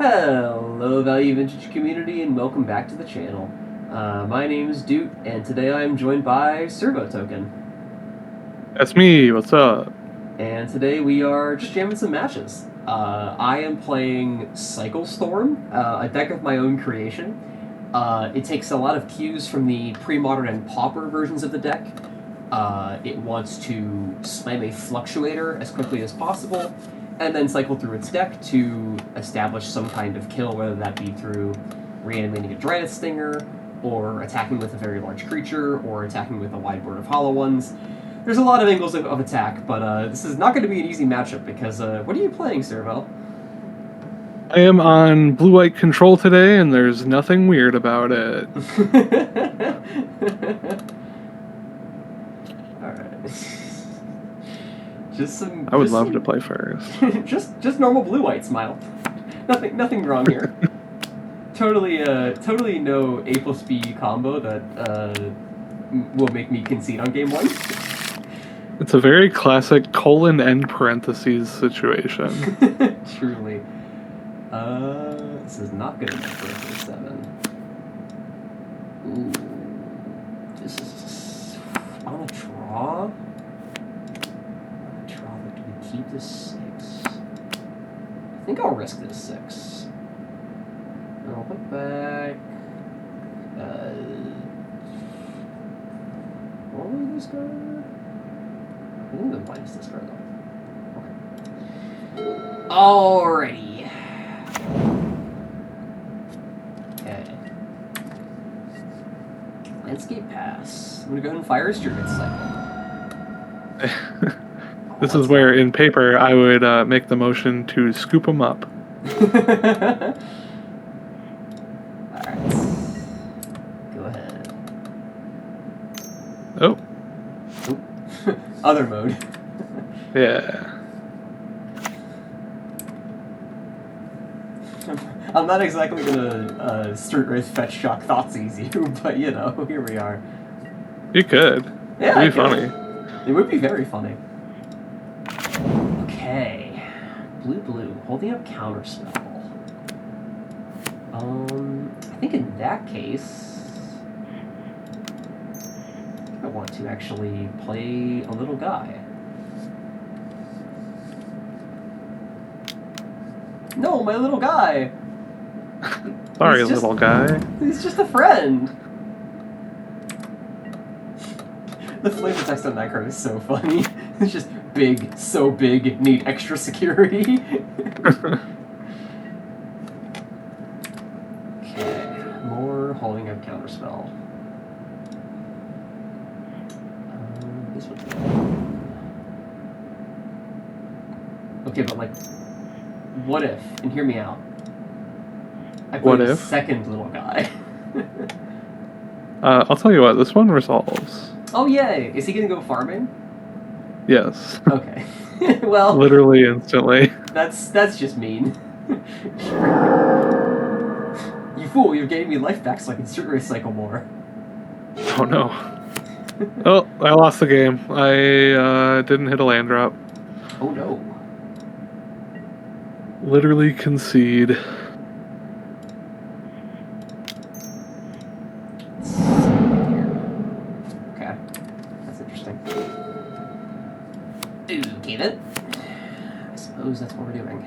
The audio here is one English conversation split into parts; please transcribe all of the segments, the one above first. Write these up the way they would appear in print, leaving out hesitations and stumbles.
Hello, Value Vintage community, and welcome back to the channel. My name is Doot, and today I am joined by Servo Token. That's me. What's up? And today we are just jamming some matches. I am playing Cycle Storm, a deck of my own creation. It takes a lot of cues from the pre-modern and pauper versions of the deck. It wants to slam a Fluctuator as quickly as possible, and then cycle through its deck to establish some kind of kill, whether that be through reanimating a Dryad Stinger, or attacking with a very large creature, or attacking with a wide board of hollow ones. There's a lot of angles of attack, but this is not going to be an easy matchup because what are you playing, Servo? I am on blue-white control today, and there's nothing weird about it. Alright. I would love to play first. just normal blue-white smile. Nothing wrong here. Totally no A plus B combo that will make me concede on game one. It's a very classic colon end parentheses situation. Truly. This is not good enough for a 7. Ooh. This is on a draw. But do we keep this 6? I think I'll risk this 6. And I'll put back. What will this go? I think the minus this card though. Okay. Alrighty. Okay. Landscape Pass. I'm gonna go ahead and fire a Druid Cycle. This is where, in paper, I would make the motion to scoop them up. Alright. Go ahead. Oh. Other mode. Yeah. I'm not exactly gonna Street Wraith Fetch Shock Thoughtseize you, but you know, here we are. You could. Yeah, it'd be funny. It would be very funny. Okay. Blue, holding up Counterspell. I think in that case, I want to actually play a little guy. No, my little guy! Sorry, little guy. He's just a friend! The flavor text on that card is so funny. It's just big, so big, need extra security. Okay, more holding up Counterspell. This would be... Okay, but like, what if, and hear me out, I play the second little guy? I'll tell you what, this one resolves. Oh yay! Is he gonna go farming? Yes. Okay. Well... Literally instantly. That's just mean. You fool, you're getting me life back so I can Street Wraith Cycle more. Oh no. Oh, I lost the game. I didn't hit a land drop. Oh no. Literally concede. Okay. That's interesting. Okay then. I suppose that's what we're doing.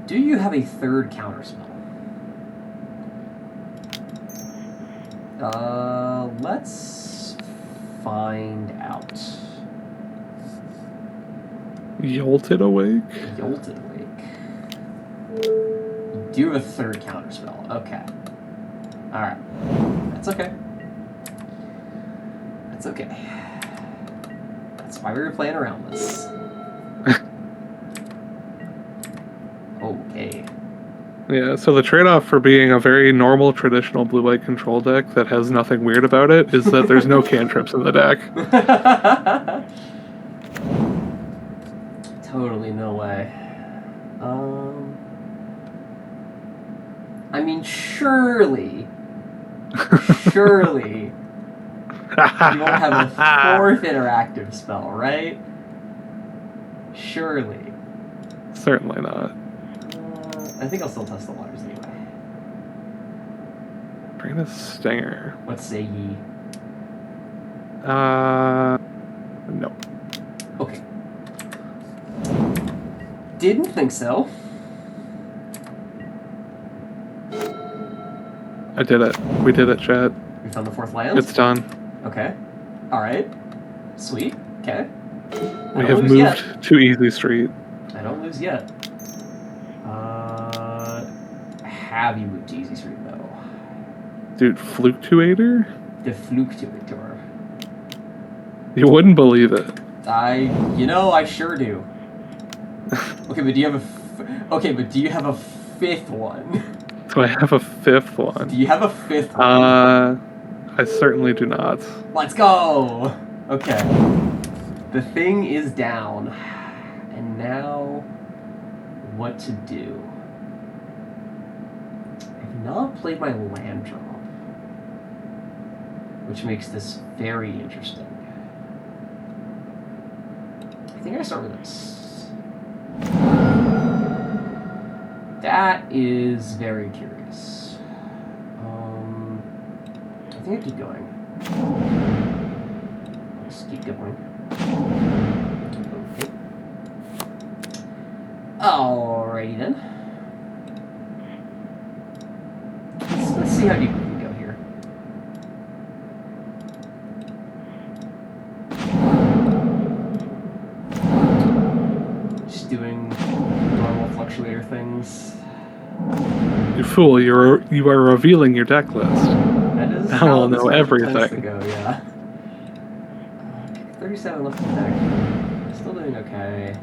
Do you have a third Counterspell? Let's find out. Jolted Awake? Jolted Awake. You do have a third Counterspell. Okay. Alright. That's okay. That's okay. That's why we were playing around this. Okay. Yeah, so the trade-off for being a very normal, traditional blue-white control deck that has nothing weird about it is that there's no cantrips in the deck. Totally no way. I mean, surely you won't have a fourth interactive spell, right? Surely. Certainly not. I think I'll still test the waters anyway. Bring a stinger. What say ye? No. Okay. Didn't think so. I did it. We did it, chat. We found the 4th land? It's done. Okay. Alright. Sweet. Okay. We have moved to Easy Street. I don't lose yet. Have you moved to Easy Street, though? Dude, Fluctuator? The Fluctuator. You wouldn't believe it. I sure do. Okay, but do you have a 5th one? Do I have a 5th one? Do you have a 5th one? I certainly do not. Let's go! Okay. The thing is down. And now, what to do? I've not played my land drop, which makes this very interesting. I think I start with this. That is very curious. I think I keep going. Let's keep going. Okay. Alrighty then. Let's see how deep we can go here. Just doing normal fluctuator things. You fool, you are revealing your deck list. That is now how I'll know everything. Tends to go, yeah. 37 left in the deck. Still doing okay.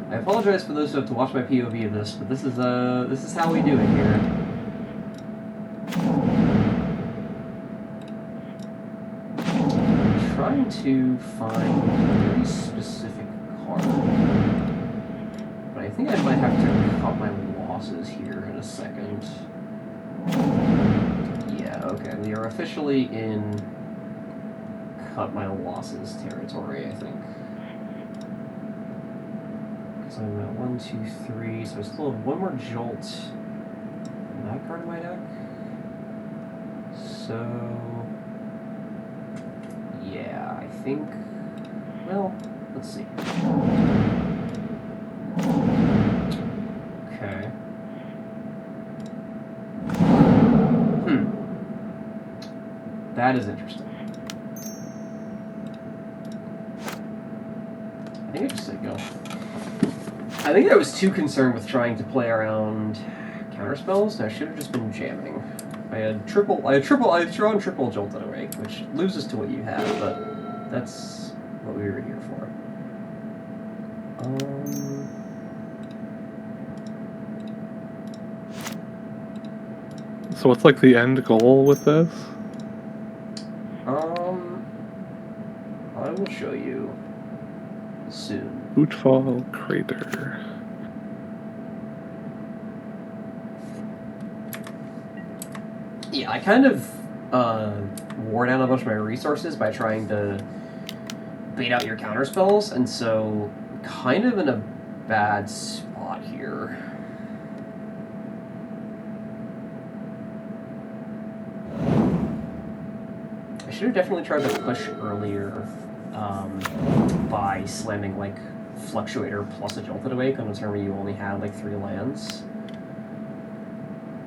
I apologize for those who have to watch my POV of this, but this is how we do it here. I'm trying to find a very specific card, but I think I might have to cut my losses here in a second. Yeah, okay, we are officially in cut my losses territory, I think. So I'm at 1, 2, 3, so I still have one more jolt in that card in my deck. So yeah, I think, well, let's see. Okay. That is interesting. I think I just said go. I think I was too concerned with trying to play around counterspells, and I should have just been jamming. I had drawn triple jolted away, which loses to what you have, but that's what we were here for. So what's like the end goal with this? I will show you soon. Bootfall Crater. Yeah, I kind of wore down a bunch of my resources by trying to bait out your counterspells, and so kind of in a bad spot here. I should have definitely tried to push earlier by slamming like Fluctuator plus a Jolted Awake on a turn where you only had like 3 lands.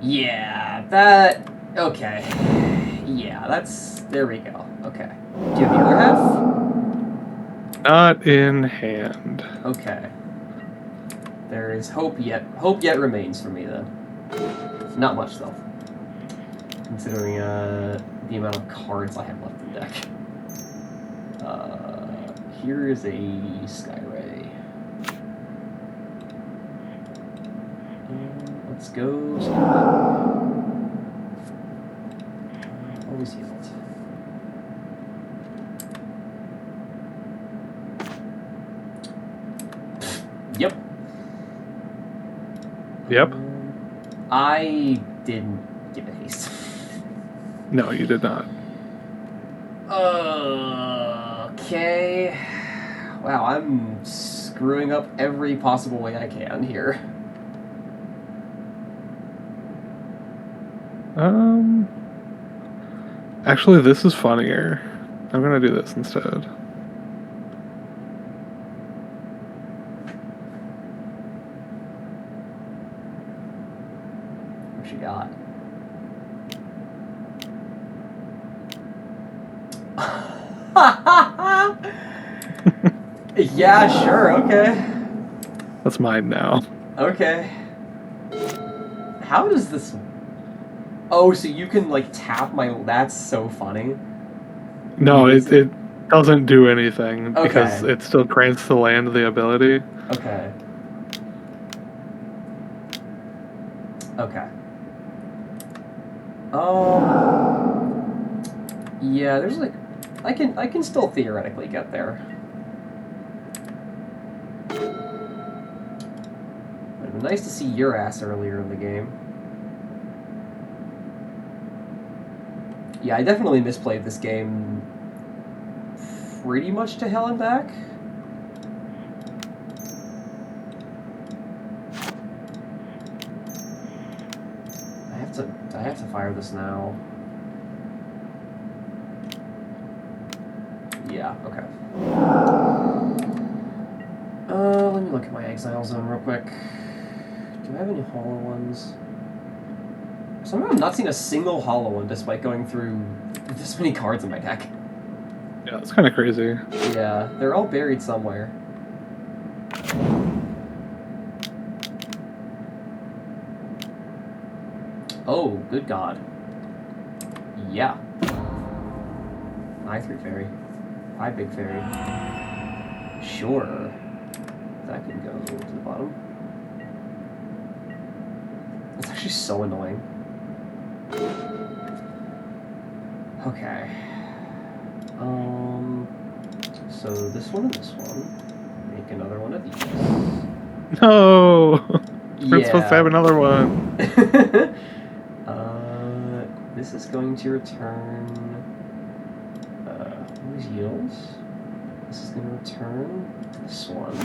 Yeah, that... okay. Yeah, that's... there we go. Okay. Do you have the other half? Not in hand. Okay. There is hope yet. Hope yet remains for me, then. Not much, though. Considering the amount of cards I have left in the deck. Here is a Skyray. Let's go. Always healed. Yep. Yep. I didn't give it haste. No, you did not. Okay. Wow, I'm screwing up every possible way I can here. Actually, this is funnier. I'm gonna do this instead. What you got? Yeah, sure, okay. That's mine now. Okay. How does this... Oh, so you can, like, tap my... That's so funny. No, it doesn't do anything because Okay. it still grants the land the ability. Okay. Okay. Yeah, there's like... I can still theoretically get there. It would have been nice to see your ass earlier in the game. Yeah, I definitely misplayed this game pretty much to hell and back. I have to fire this now. Yeah, okay. Let me look at my exile zone real quick. Do I have any hollow ones? Somehow I've not seen a single hollow one despite going through this many cards in my deck. Yeah, it's kind of crazy. Yeah, they're all buried somewhere. Oh, good God. Yeah. I3 fairy. I big fairy. Sure. That can go to the bottom. It's actually so annoying. Okay. So this one and this one. Make another one of these. No! We're supposed to have Yeah. another one. This is going to return... these yields. This is going to return this one.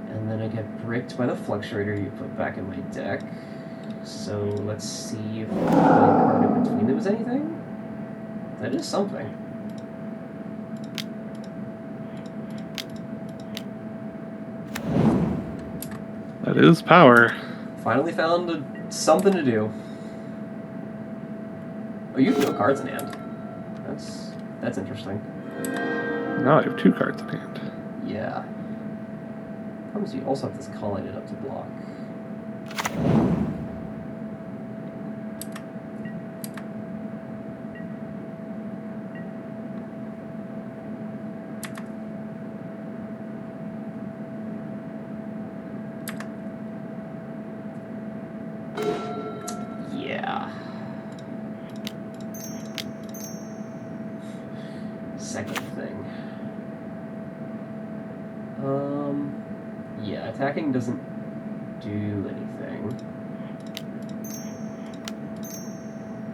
And then I get bricked by the Fluctuator you put back in my deck. So let's see if the card in between them is anything. That is something. That is power. Finally found something to do. Oh, you have no cards in hand. That's interesting. Now I have 2 cards in hand. Yeah. Problem is you also have this call lighted up to block. Yeah. Second thing. Yeah, attacking doesn't do anything.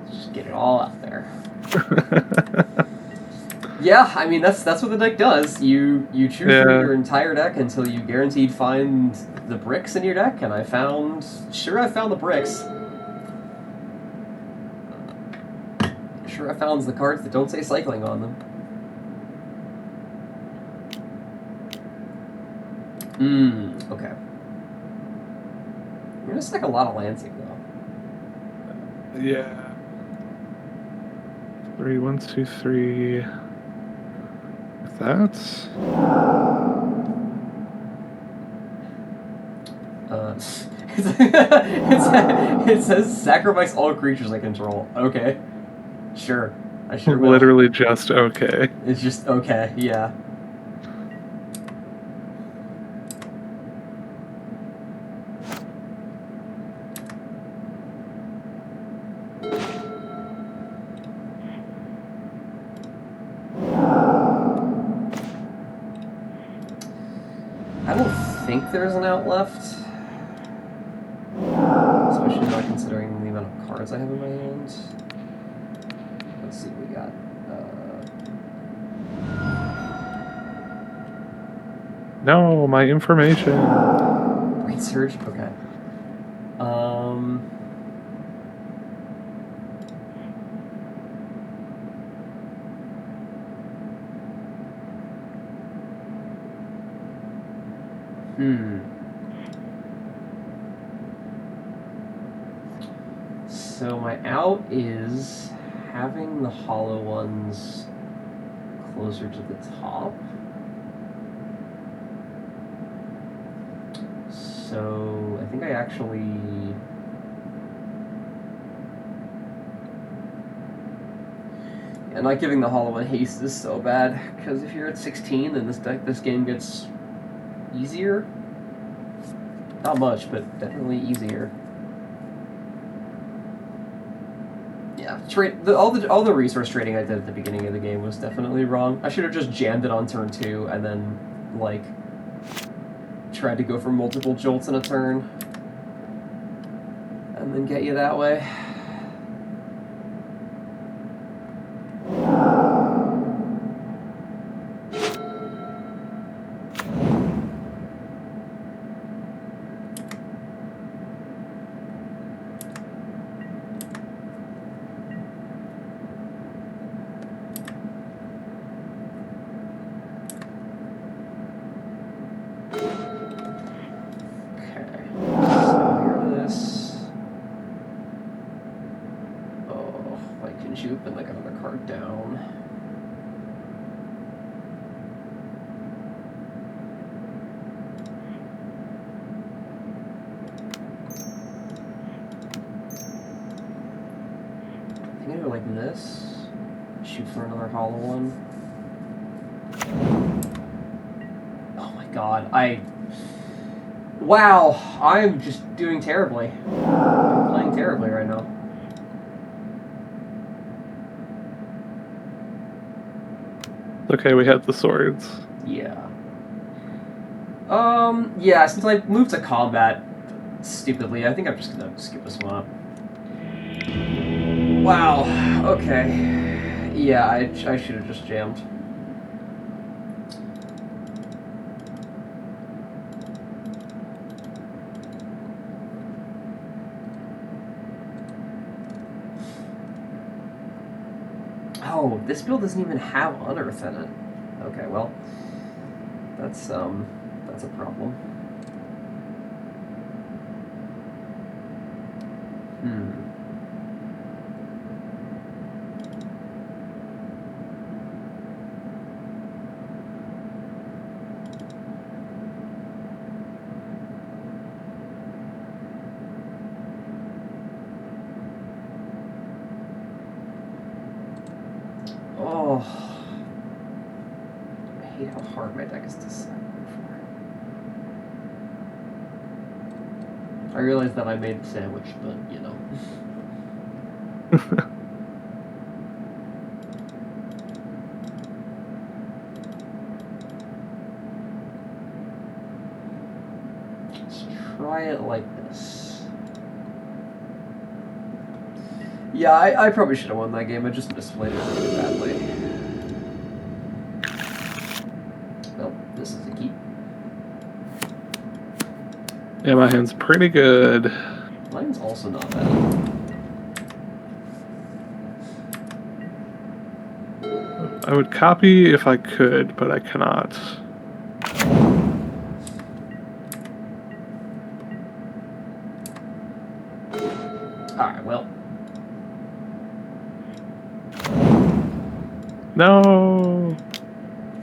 Let's just get it all out there. Yeah, I mean that's what the deck does. You chew through your entire deck until you guaranteed find the bricks in your deck, and I found the bricks. Sure, I found the cards that don't say cycling on them. Okay. You're gonna stack a lot of Lancing, though. Yeah. 3, 1, 2, 3. That's... it says sacrifice all creatures I control. Okay. Sure. I sure will. Literally just okay. It's just okay, yeah. I don't think there's an out left. Especially not considering the amount of cards I have in my hand. Let's see what we got. No, my information. Brain Surge? Okay. So my out is having the hollow ones closer to the top. So I think I actually... Yeah, not giving the hollow one haste is so bad, because if you're at 16, then this game gets easier. Not much, but definitely easier. Yeah, all the resource trading I did at the beginning of the game was definitely wrong. I should have just jammed it on turn 2 and then, like, tried to go for multiple jolts in a turn. And then get you that way. And like another card down. I think I go like this. Shoot for another hollow one. Oh my god, wow, I'm just doing terribly. I'm playing terribly right now. Okay, we have the swords. Yeah. Yeah, since I moved to combat stupidly, I think I'm just gonna skip a swap. Wow, okay. Yeah, I should have just jammed. Oh, this build doesn't even have Unearth in it. Okay, well, that's a problem. Oh, I hate how hard my deck is to sideboard for. I realize that I made the sandwich, but you know. Let's try it like this. Yeah, I probably should have won that game. I just misplayed it really badly. Well, this is a keep. Yeah, my hand's pretty good. Mine's also not bad. I would copy if I could, but I cannot. Alright, well. No!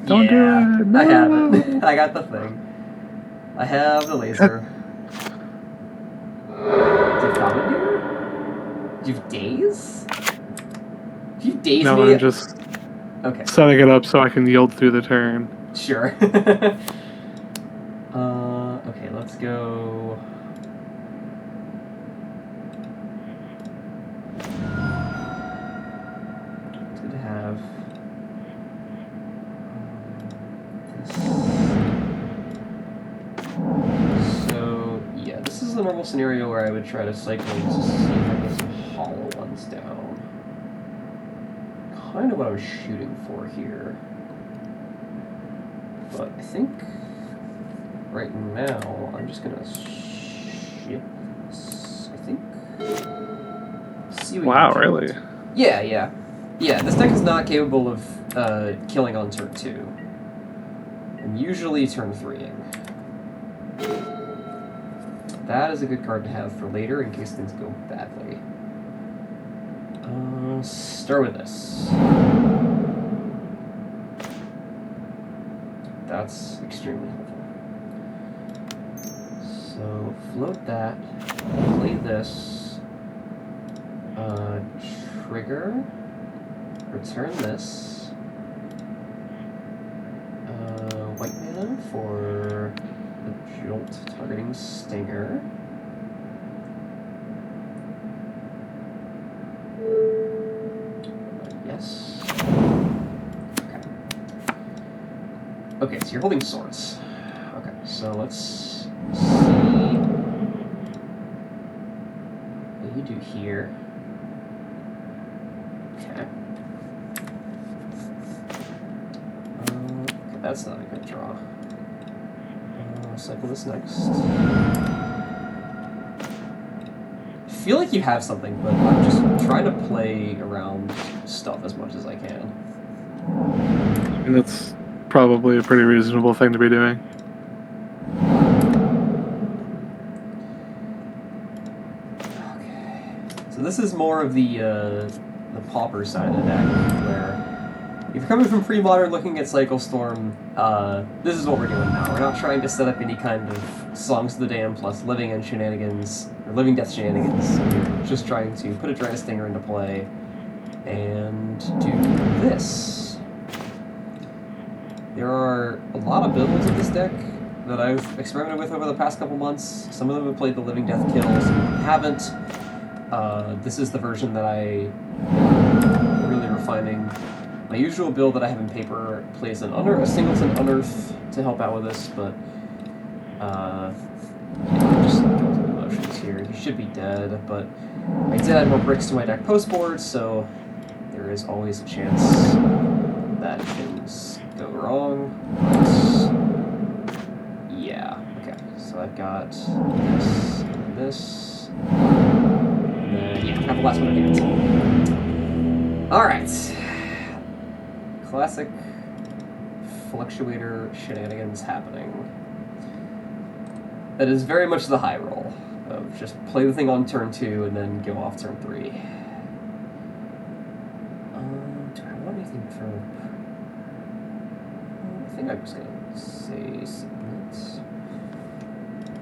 Don't do it! No! I have it. I got the thing. I have the laser. Do you have Commandeer? Do you have Daze? Do you Daze no, me? I'm just okay. setting it up so I can yield through the turn. Sure. Okay, let's go... It's good to have... this. So, yeah, this is a normal scenario where I would try to cycle to see if I get some hollow ones down. Kind of what I was shooting for here. But I think right now I'm just gonna ship this, I think. See what Wow, you really? get. Yeah. This deck is not capable of killing on turn 2. I'm usually turn 3ing. That is a good card to have for later in case things go badly. Start with this. That's extremely helpful. So float that, play this, trigger, return this, white mana for the Jolt targeting Stinger. Yes. Okay, so you're holding swords. Okay, so let's see what you do here. Okay. Okay, that's not a good draw. Cycle this next. I feel like you have something, but I'm just trying to play around stuff as much as I can. And that's probably a pretty reasonable thing to be doing. Okay. So this is more of the pauper side of the deck, where if you're coming from pre-modern looking at Cycle Storm, this is what we're doing now. We're not trying to set up any kind of Songs of the Damned plus Living End shenanigans, or Living Death shenanigans. We're just trying to put a Dragon Stinger into play and do this. There are a lot of builds of this deck that I've experimented with over the past couple months. Some of them have played the Living Death kill, some of them haven't. This is the version that I'm really refining. My usual build that I have in paper plays a singleton unearth to help out with this, but just going through the motions here. He should be dead, but I did add more bricks to my deck post-board, so there is always a chance that things go wrong. But yeah, okay. So I've got this and this. And then, yeah, I have the last one again. Alright. Classic Fluctuator shenanigans happening. That is very much the high roll of just play the thing on turn 2 and then go off turn 3. Do I want anything for... I think I'm just gonna say submit.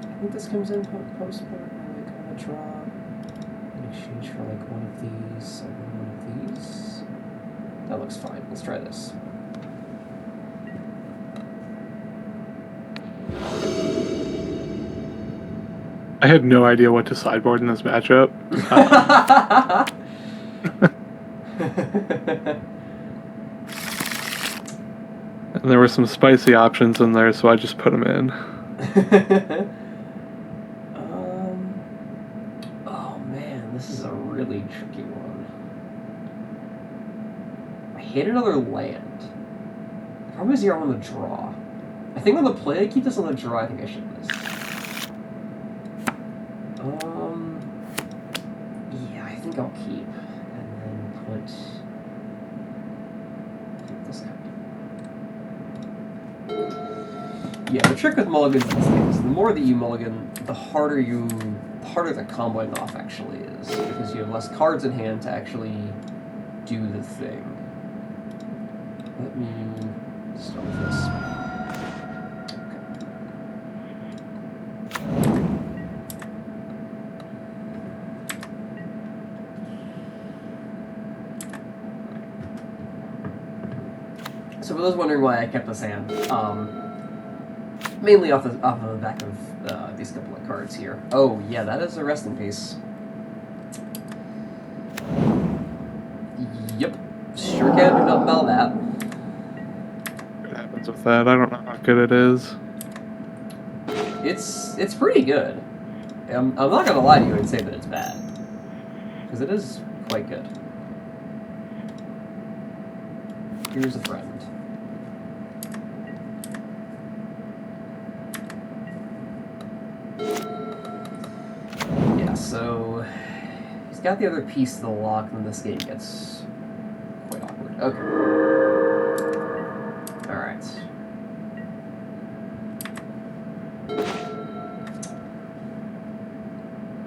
I think this comes in post-board. I like on a draw in exchange for like one of these and one of these. That looks fine. Let's try this. I had no idea what to sideboard in this matchup. And there were some spicy options in there, so I just put them in. Oh man, this is a really tricky one. I hate another land. The problem is here on the draw. I think on the play I keep this on the draw. I think I should miss. Yeah, I think I'll keep and then put this guy. Yeah, the trick with mulligans is the more that you mulligan, the harder the comboing off actually is, because you have less cards in hand to actually do the thing. Let me start with this. So for those wondering why I kept this hand, mainly off of the back of these couple of cards here. Oh yeah, that is a rest in peace. Yep, sure can do nothing about that. What happens with that? I don't know how good it is. It's pretty good. I'm not gonna lie to you and say that it's bad, because it is quite good. Here's a friend. Yeah, so he's got the other piece to the lock, and this game gets quite awkward. Okay. Alright.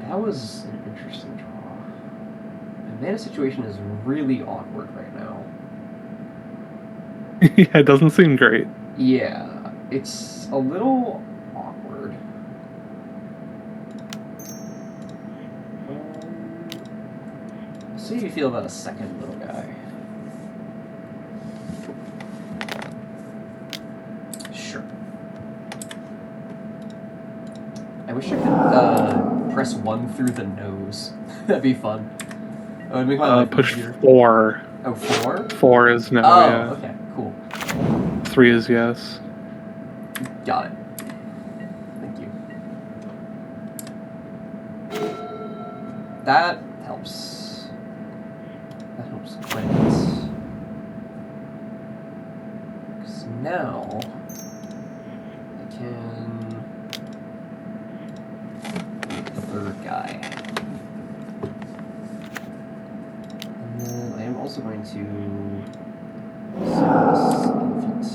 That was an interesting draw. The mana situation is really awkward right now. Yeah, it doesn't seem great. Yeah, it's a little awkward. See how you feel about a second little guy. Sure. I wish I could press 1 through the nose. That'd be fun. That would make my life Push easier. 4. Oh, 4? 4 is no, Oh, yeah. okay, cool. 3 is yes. Got it. Thank you. That helps. That helps quite a bit. Because now I can make the third guy. And then I am also going to sell this infant.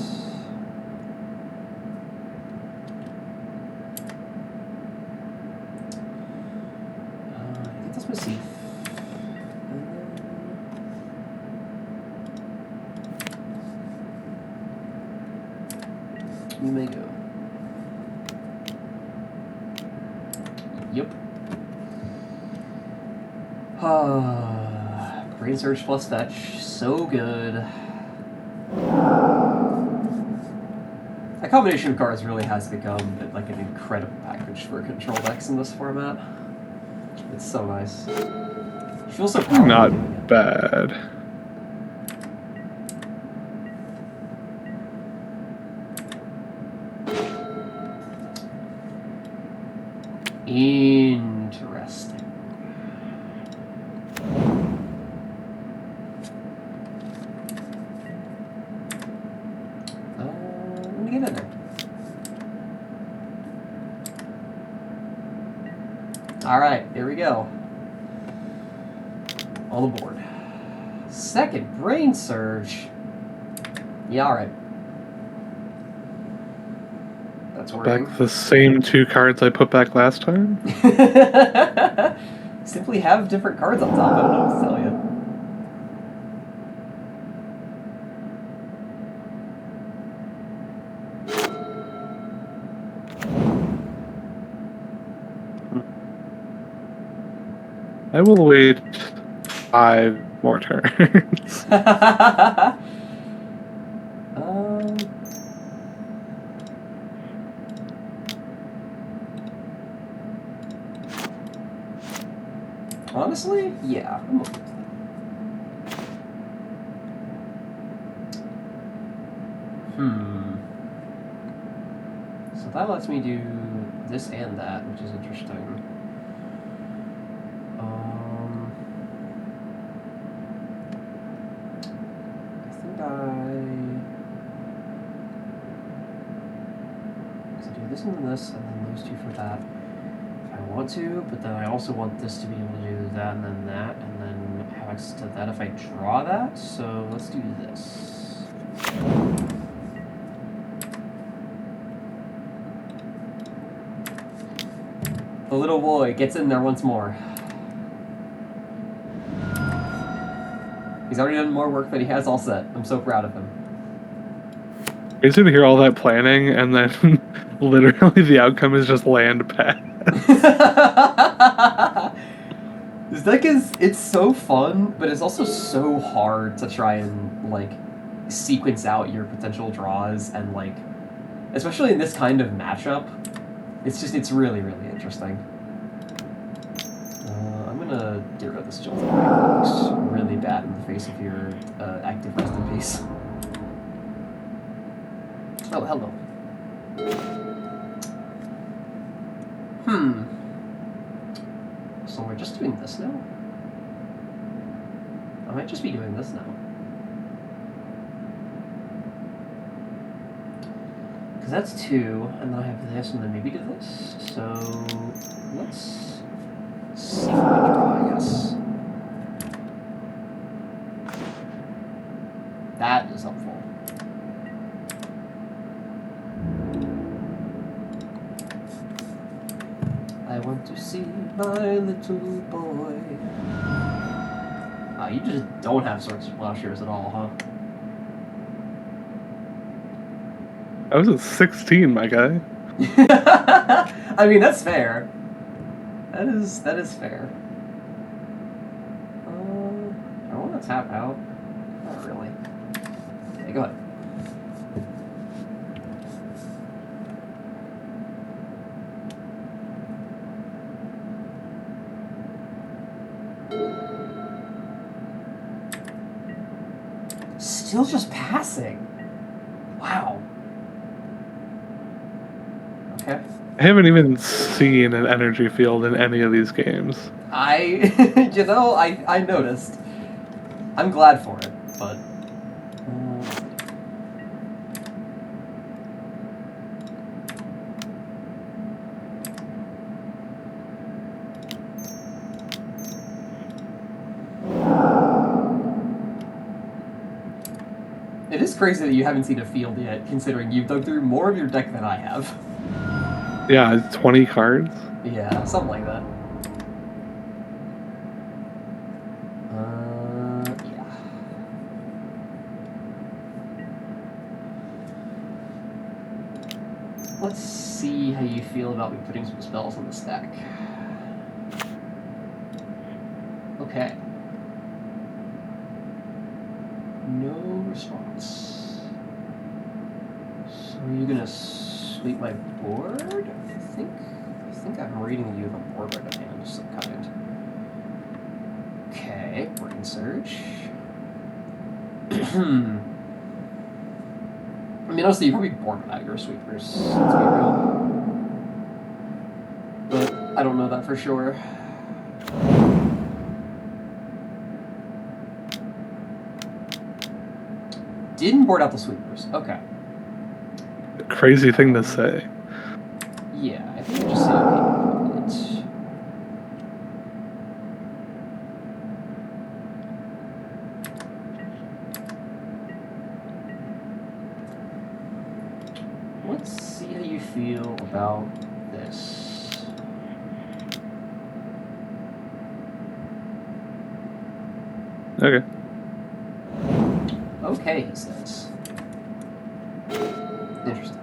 I think that's my seed. And then we may go. Yep. Brain Surge plus fetch. So good. That combination of cards really has become like an incredible package for control decks in this format. It's so nice. It feels so powerful. Not bad. Interesting. Let me get in there. Alright, here we go. On the board. Second Brain Surge. Yeah, alright. That's working. Back the same 2 cards I put back last time? Simply have different cards on top. I don't know what to tell you. I will wait 5 more turns. Honestly, yeah, I'm okay with that. So that lets me do this and that, which is interesting. I think I do this and then this, and then those 2 for that. I want to, but then I also want this to be able to do that and then that, and then have access to that if I draw that. So let's do this. The little boy gets in there once more. He's already done more work than he has all set. I'm so proud of him. Crazy to hear all that planning, and then literally the outcome is just land pass. This deck it's so fun, but it's also so hard to try and, like, sequence out your potential draws, and, like, especially in this kind of matchup, it's really, really interesting. I'm gonna get rid of this Jolting Wing. It looks really bad in the face of your active rest in peace. Oh, hello. So we're just doing this now? I might just be doing this now. Because that's 2, and then I have this, and then maybe do this. So let's see what we draw, I guess. That is helpful. I want to see my little boy. You just don't have Sword Plowshares at all, huh? I was at 16, my guy. I mean, that's fair. That is fair. I want to tap out. Not really. Okay, go ahead. Still just passing. Wow. Okay. I haven't even seen an energy field in any of these games. You know, I noticed. I'm glad for it, but... It is crazy that you haven't seen a field yet, considering you've dug through more of your deck than I have. Yeah, 20 cards? Yeah, something like that. Yeah. Let's see how you feel about me putting some spells on the stack. Okay. No response. So are you gonna sweep my board? I think I'm reading you the board right at hand of some kind. Okay, Brain Surge. I mean, honestly, you're probably bored without your sweepers, let's be real. But I don't know that for sure. Didn't board out the sweepers. Okay. Crazy thing to say. Yeah, I think I just say okay with it. Let's see how you feel about this. Okay. Okay, he says. Interesting.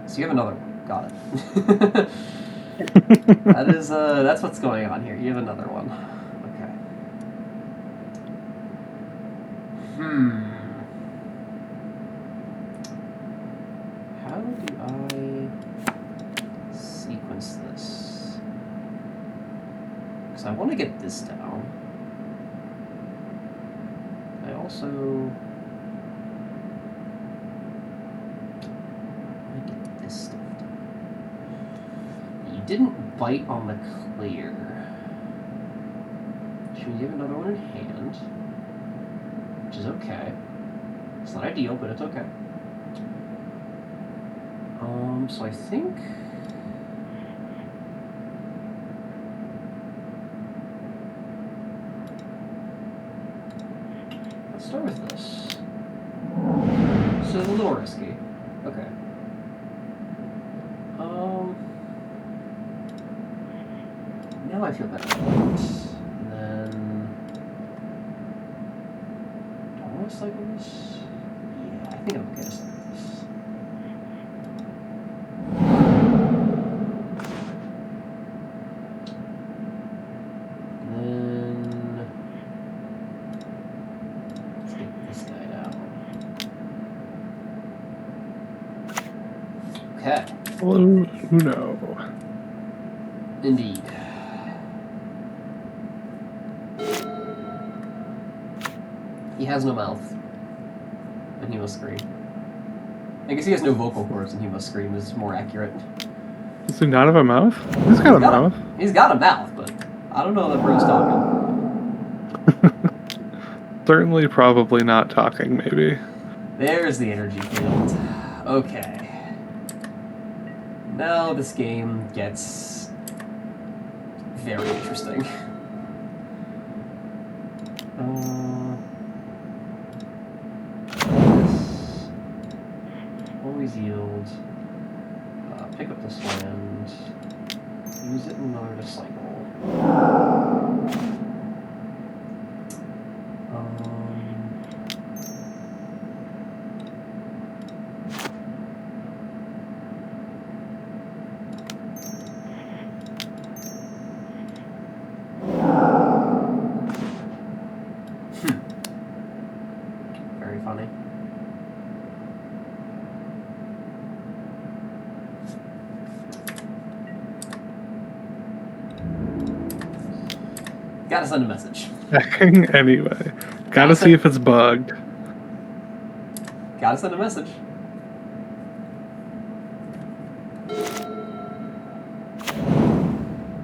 So you have another one. Got it. That's what's going on here. You have another one. Okay. How do I sequence this? Because I want to get this down. I also want to get this stuff down. You didn't bite on the clear. Should we have another one in hand? Which is okay. It's not ideal, but it's okay. So I think... Let's start with this. So it's a little risky. Okay. Now I feel better. And then... Do I want to cycle this? Yeah, I think I'm okay to cycle this. Okay. Well, no. Indeed. He has no mouth. And he will scream. I guess he has no vocal cords and he must scream is more accurate. Does he not have a mouth? He's got a mouth. He's got a mouth, but I don't know that Brew's talking. Certainly, probably not talking, maybe. There's the energy field. Okay. Now this game gets very interesting. This. Always yield. Pick up this land. Use it in order to cycle. Very funny. Gotta send a message. Anyway. Gotta see if it's bugged. Gotta send a message.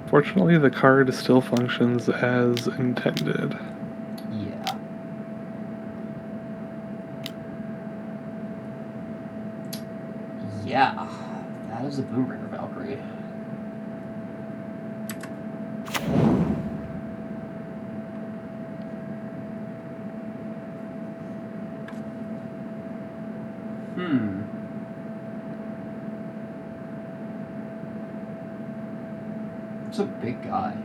Fortunately, the card still functions as intended. Yeah. Yeah. That is a Boombringer Valkyrie. It's a big guy.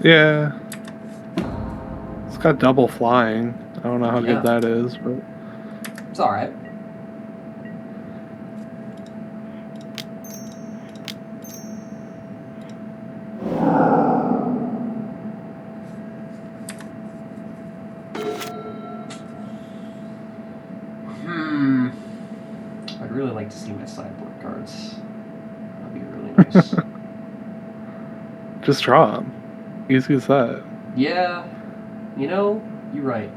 Yeah. It's got double flying. I don't know how good that is, but... It's alright. I'd really like to see my sideboard cards. That'd be really nice. Just draw them. Easy as that. Yeah. You know, you're right.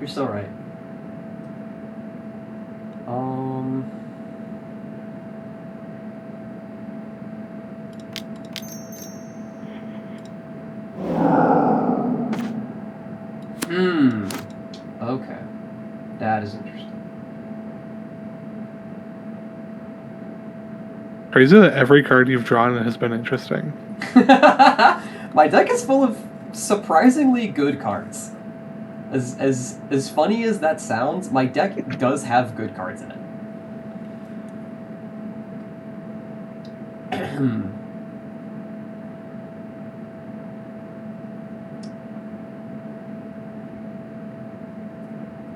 You're so right. Okay. That is interesting. Crazy that every card you've drawn has been interesting. My deck is full of surprisingly good cards. As funny as that sounds, my deck does have good cards in it.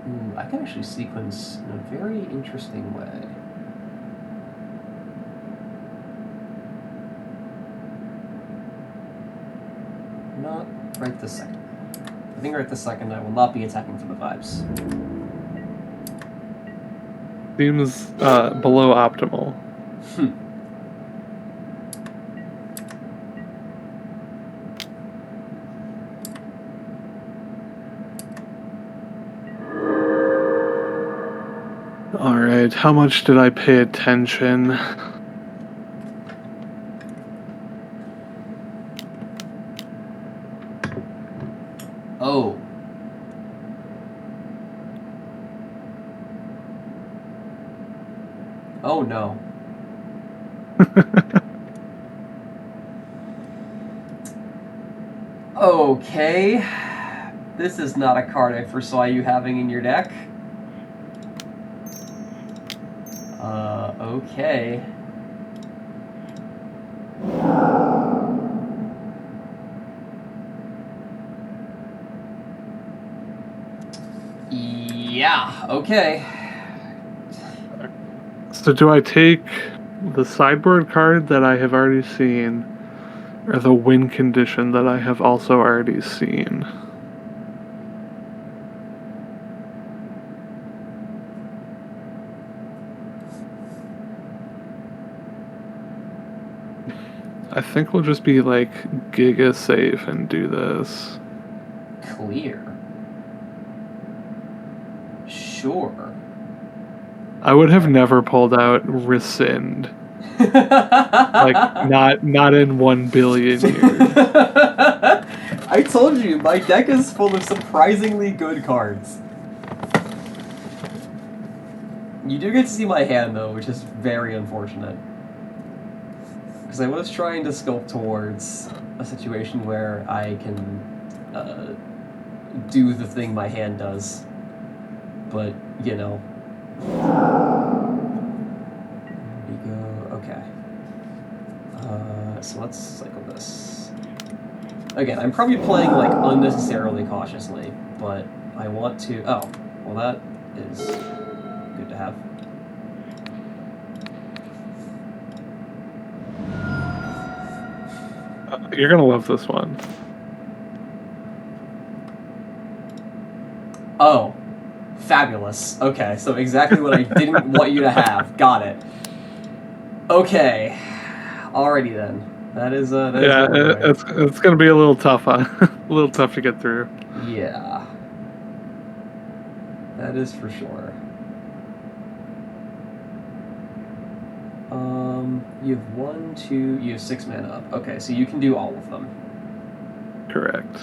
Ooh, I can actually sequence in a very interesting way. Not right this second. I think right this second I will not be attacking for the vibes. Seems below optimal. Alright, how much did I pay attention? Oh. Oh no. Okay. This is not a card I foresaw you having in your deck. Okay. Yeah, okay. So do I take the sideboard card that I have already seen, or the win condition that I have also already seen? I think we'll just be like giga safe and do this. Clear. Sure. I would have never pulled out rescind. Like not in 1 billion years. I told you, my deck is full of surprisingly good cards. You do get to see my hand, though, which is very unfortunate. Because I was trying to sculpt towards a situation where I can do the thing my hand does. But, you know. There we go. Okay. So let's cycle this. Again, I'm probably playing, like, unnecessarily cautiously, but I want to... Oh, well that is good to have. You're gonna love this one. Oh. Fabulous. Okay, so exactly what I didn't want you to have. Got it. Okay. Alrighty then. That is Yeah, it's gonna be a little tough, a little tough to get through. Yeah. That is for sure. You have 1, 2, you have 6 mana up. Okay, so you can do all of them. Correct.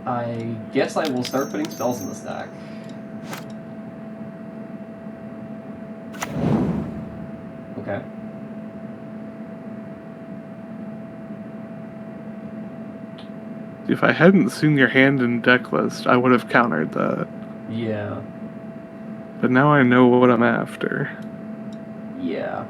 I guess I will start putting spells in the stack. Okay. If I hadn't seen your hand in Decklist, I would have countered that. Yeah. But now I know what I'm after. Yeah.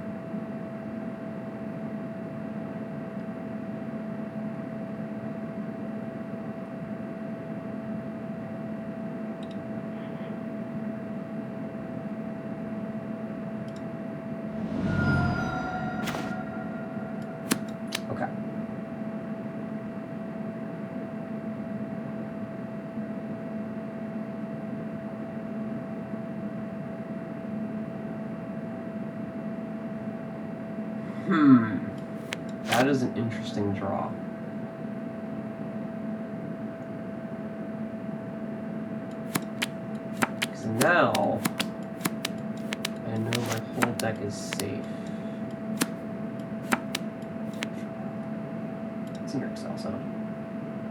Okay. That is an interesting draw. So now I know my whole deck is safe. It's in your Excel,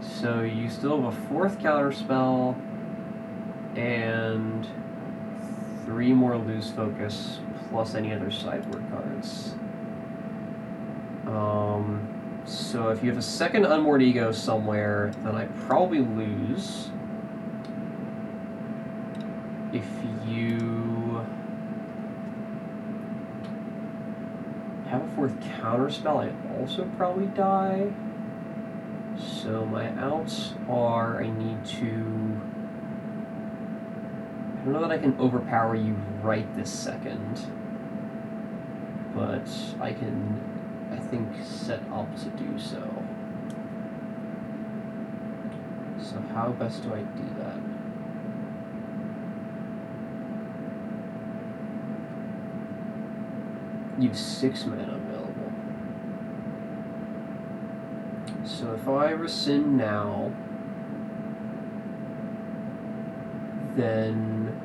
so you still have a 4th counter spell and 3 more lose focus plus any other sideboard cards. So if you have a 2nd Unmoored Ego somewhere, then I probably lose. If you have a 4th counterspell, I also probably die. So my outs are I need to... I don't know that I can overpower you right this second, but I can, I think, set up to do so. So how best do I do that? You have 6 mana available. So if I rescind now, then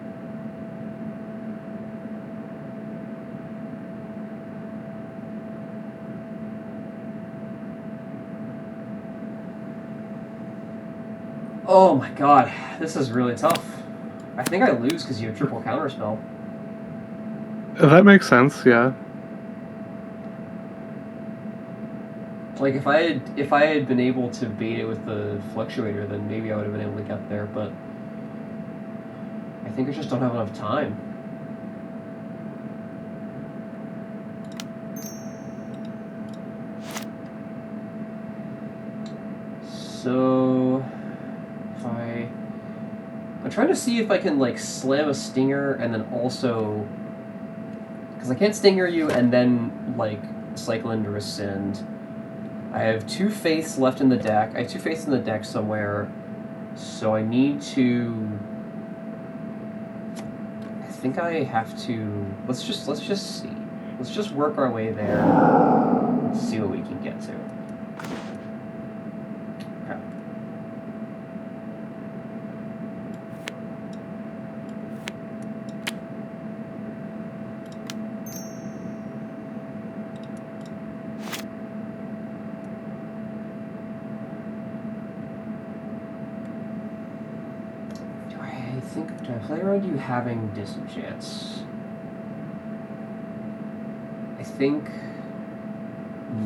oh my god, this is really tough. I think I lose because you have triple counterspell. That makes sense, yeah. Like if I had been able to bait it with the Fluctuator, then maybe I would have been able to get there, but I think I just don't have enough time. So if I'm trying to see if I can like slam a Stinger and then also, because I can't Stinger you and then like cycle into Rescind. I have 2 faiths left in the deck. I have 2 faiths in the deck somewhere. So I need to... I think I have to... Let's just see. Let's just work our way there. Let's see what we can get to. Okay. Do I play around you having disenchants? I think...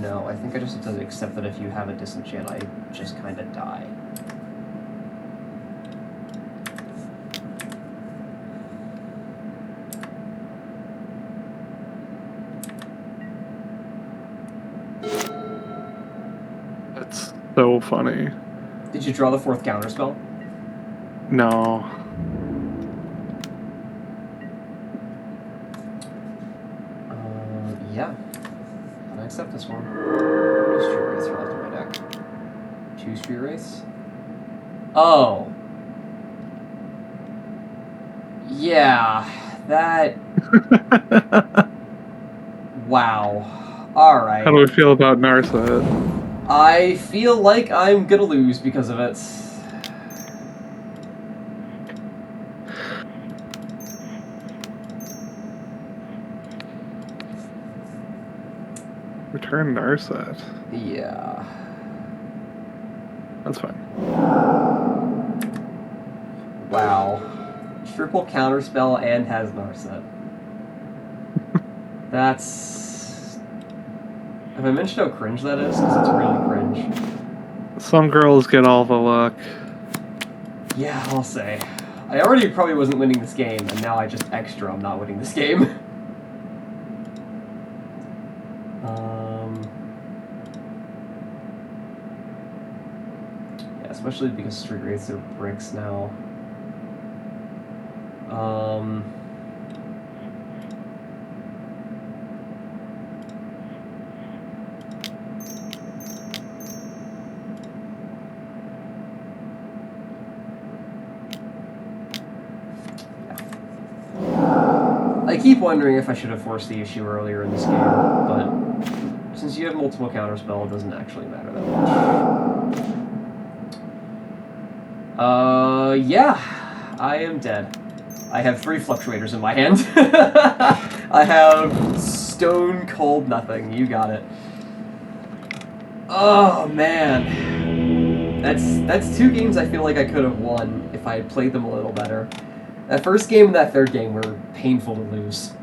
No, I think I just have to accept that if you have a disenchant, I just kind of die. That's so funny. Did you draw the 4th counterspell? No. Yeah. Can I accept this one? How many Street Wraiths are left in my deck? 2 Street Wraiths? Oh. Yeah. That... Wow. Alright. How do we feel about Narset? I feel like I'm gonna lose because of it. Return Narset. Yeah. That's fine. Wow. Triple counterspell and has Narset. That's... Have I mentioned how cringe that is? Because it's really cringe. Some girls get all the luck. Yeah, I'll say. I already probably wasn't winning this game, and now I just extra I'm not winning this game. Yeah, especially because Street Wraiths are bricks now. I keep wondering if I should have forced the issue earlier in this game, but since you have multiple counterspell, it doesn't actually matter that much. Yeah, I am dead. I have 3 Fluctuators in my hand. I have stone cold nothing. You got it. Oh, man. That's 2 games I feel like I could have won if I had played them a little better. That first game and that third game were painful to lose.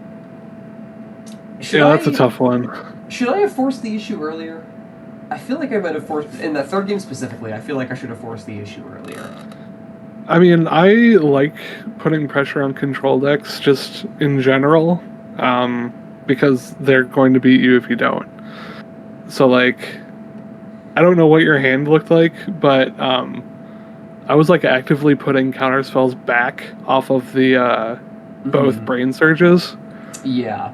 That's a tough one. Should I have forced the issue earlier? I feel like I might have forced... In that third game specifically, I feel like I should have forced the issue earlier. I mean, I like putting pressure on control decks just in general, because they're going to beat you if you don't. So, like, I don't know what your hand looked like, but I was, like, actively putting counterspells back off of the, both brain surges. Yeah.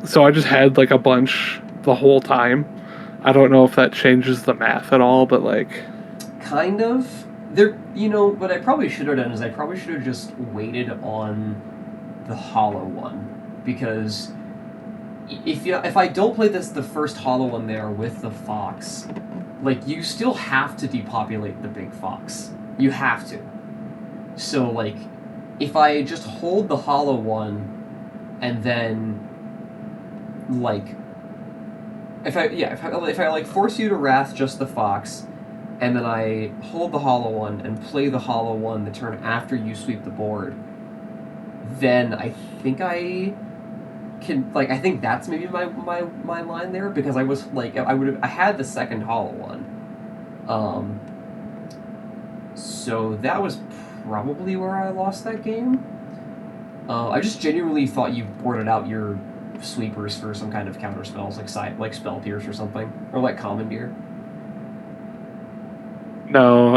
So I just had, like, a bunch the whole time. I don't know if that changes the math at all, but, like... Kind of. There, you know, what I probably should have done is I probably should have just waited on the hollow one. Because if I don't play the first hollow one there with the fox, like, you still have to depopulate the big fox. You have to. So, like, if I just hold the hollow one and then, like, if I like force you to wrath just the fox, and then I hold the hollow one and play the hollow one the turn after you sweep the board, then I think I can, like, I think that's maybe my line there, because I was like, I had the second hollow one. So that was probably where I lost that game. I just genuinely thought you boarded out your sweepers for some kind of counter spells, like Spell Pierce or something, or like Commandeer. No,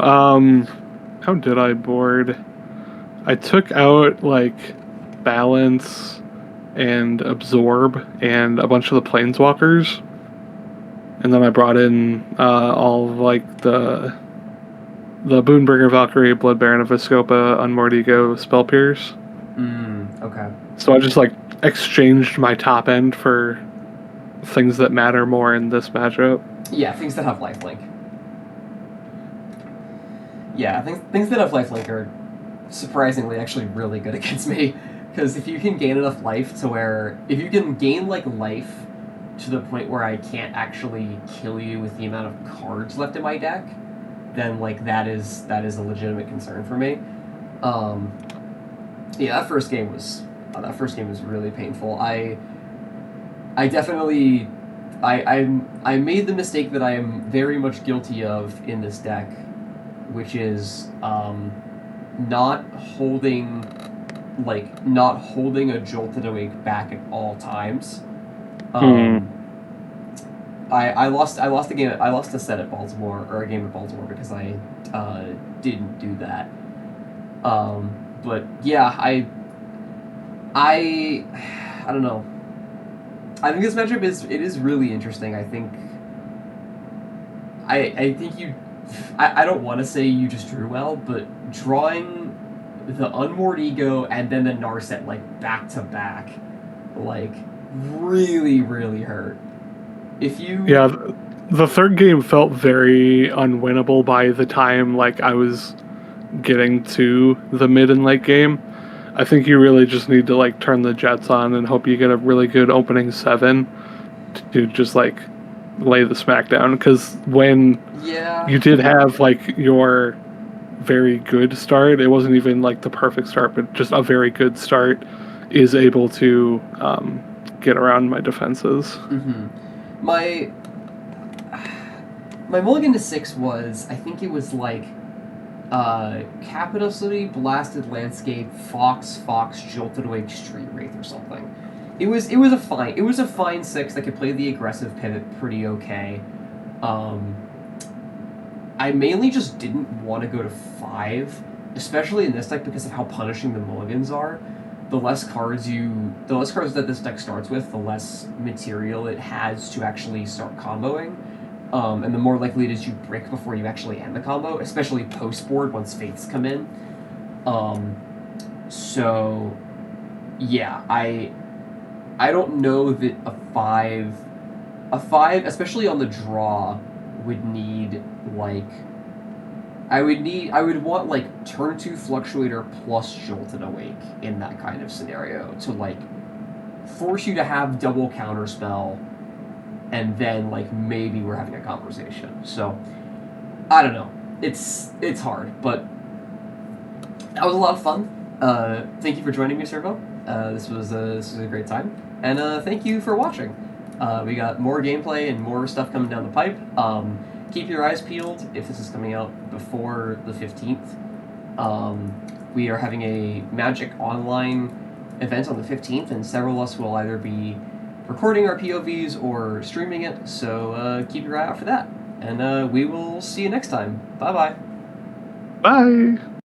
how did I board? I took out, like, Balance and Absorb and a bunch of the Planeswalkers. and then I brought in all of like the Boonbringer Valkyrie, Blood Baron of Viscopa, Unmordigo, Spell Pierce. Okay. So I just like exchanged my top end for things that matter more in this matchup. Yeah, things that have lifelink. Yeah, things that have lifelink are surprisingly actually really good against me. Because if you can gain enough life to where... If you can gain, like, life to the point where I can't actually kill you with the amount of cards left in my deck, then, like, that is a legitimate concern for me. Yeah, that first game was really painful. I definitely... I made the mistake that I am very much guilty of in this deck, which is not holding a Jolted Awake back at all times. I lost a set at Baltimore, or a game at Baltimore, because I didn't do that. But yeah, I don't know. I think this matchup is really interesting. I think you... I don't want to say you just drew well, but drawing the Unmordigo and then the Narset, like, back-to-back, like, really, really hurt. If you... Yeah, the third game felt very unwinnable by the time, like, I was getting to the mid and late game. I think you really just need to, like, turn the jets on and hope you get a really good opening 7 to just, like, lay the smackdown. Because when you did have, like, your very good start, it wasn't even, like, the perfect start, but just a very good start is able to get around my defenses. Mm-hmm. My mulligan to 6 was, I think it was, like, Capital City, Blasted Landscape, Fox, Jolted Awake, Street Wraith, or something. It was a fine 6 that could play the aggressive pivot pretty okay. I mainly just didn't want to go to 5, especially in this deck because of how punishing the mulligans are. The less cards that this deck starts with, the less material it has to actually start comboing. And the more likely it is you brick before you actually end the combo, especially post-board once Faiths come in. So, yeah, I don't know that a 5, especially on the draw, would need, like... I would want, like, turn 2 Fluctuator plus Jolted Awake in that kind of scenario to, like, force you to have double counterspell, and then, like, maybe we're having a conversation. So, I don't know. It's hard, but that was a lot of fun. Thank you for joining me, Servo. This was a great time, and thank you for watching. We got more gameplay and more stuff coming down the pipe. Keep your eyes peeled if this is coming out before the 15th. We are having a Magic Online event on the 15th, and several of us will either be recording our POVs or streaming it, so keep your eye out for that. And we will see you next time. Bye-bye. Bye!